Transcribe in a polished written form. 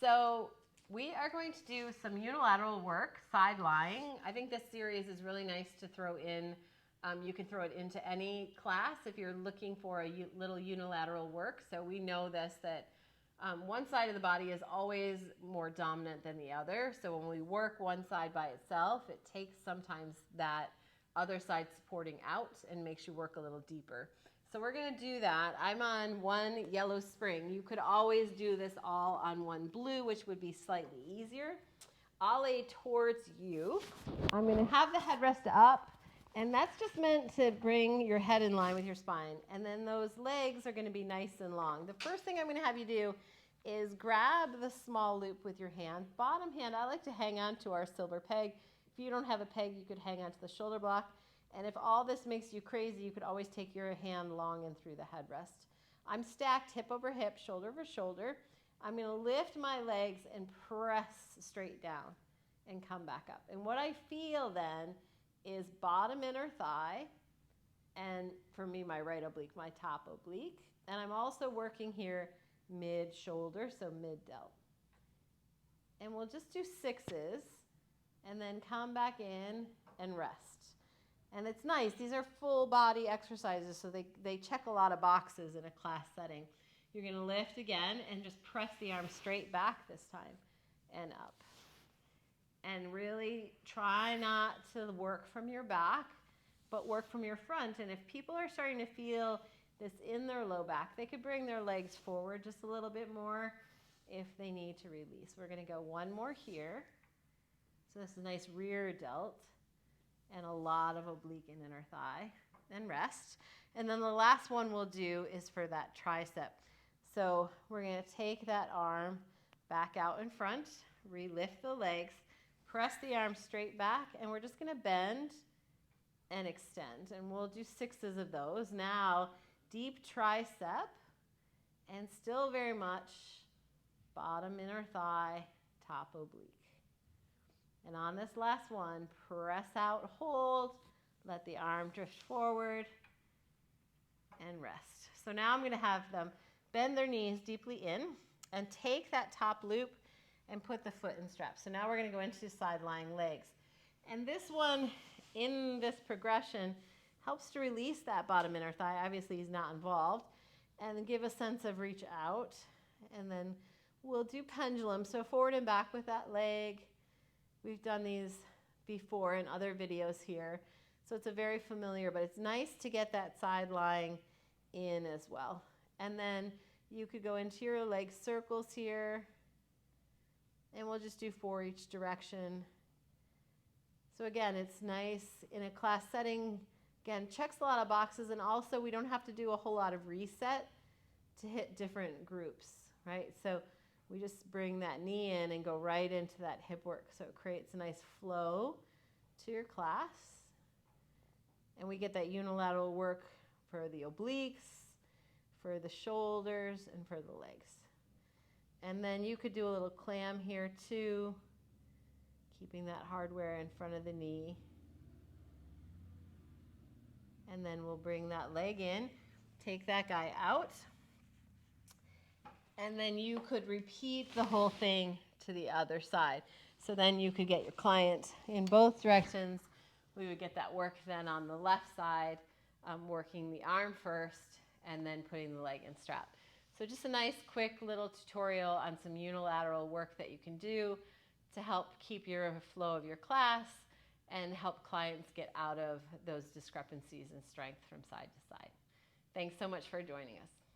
So we are going to do some unilateral work, side lying. I think this series is really nice to throw in. You can throw it into any class if you're looking for a little unilateral work. So we know this, that one side of the body is always more dominant than the other. So when we work one side by itself, it takes sometimes that other side supporting out and makes you work a little deeper. So we're going to do that. I'm on one yellow spring. You could always do this all on one blue, which would be slightly easier. I'll lay towards you. I'm going to have the headrest up, and that's just meant to bring your head in line with your spine. And then those legs are going to be nice and long. The first thing I'm going to have you do is grab the small loop with your hand. Bottom hand, I like to hang on to our silver peg. If you don't have a peg, you could hang on to the shoulder block. And if all this makes you crazy, you could always take your hand long and through the headrest. I'm stacked hip over hip, shoulder over shoulder. I'm going to lift my legs and press straight down and come back up. And what I feel then is bottom inner thigh, and for me, my right oblique, my top oblique. And I'm also working here mid shoulder, so mid delt. And we'll just do 6s and then come back in and rest. And it's nice. These are full body exercises, so they check a lot of boxes in a class setting. You're going to lift again and just press the arm straight back this time and up. And really try not to work from your back, but work from your front. And if people are starting to feel this in their low back, they could bring their legs forward just a little bit more if they need to release. We're going to go one more here. So this is a nice rear delt and a lot of oblique and inner thigh, and rest. And then the last one we'll do is for that tricep. So we're going to take that arm back out in front, re-lift the legs, press the arm straight back, and we're just going to bend and extend. And we'll do 6s of those. Now, deep tricep, and still very much bottom inner thigh, top oblique. And on this last one, press out, hold, let the arm drift forward, and rest. So now I'm going to have them bend their knees deeply in and take that top loop and put the foot in strap. So now we're going to go into side lying legs. And this one, in this progression, helps to release that bottom inner thigh. Obviously, he's not involved. And give a sense of reach out. And then we'll do pendulum. So forward and back with that leg. We've done these before in other videos here. So it's a very familiar, but it's nice to get that side lying in as well. And then you could go into your leg circles here. And we'll just do 4 each direction. So again, it's nice in a class setting. Again, checks a lot of boxes, and also we don't have to do a whole lot of reset to hit different groups, right? So we just bring that knee in and go right into that hip work. So it creates a nice flow to your class. And we get that unilateral work for the obliques, for the shoulders, and for the legs. And then you could do a little clam here too, keeping that hardware in front of the knee. And then we'll bring that leg in, take that guy out. And then you could repeat the whole thing to the other side. So then you could get your client in both directions. We would get that work then on the left side, working the arm first and then putting the leg in strap. So just a nice quick little tutorial on some unilateral work that you can do to help keep your flow of your class and help clients get out of those discrepancies in strength from side to side. Thanks so much for joining us.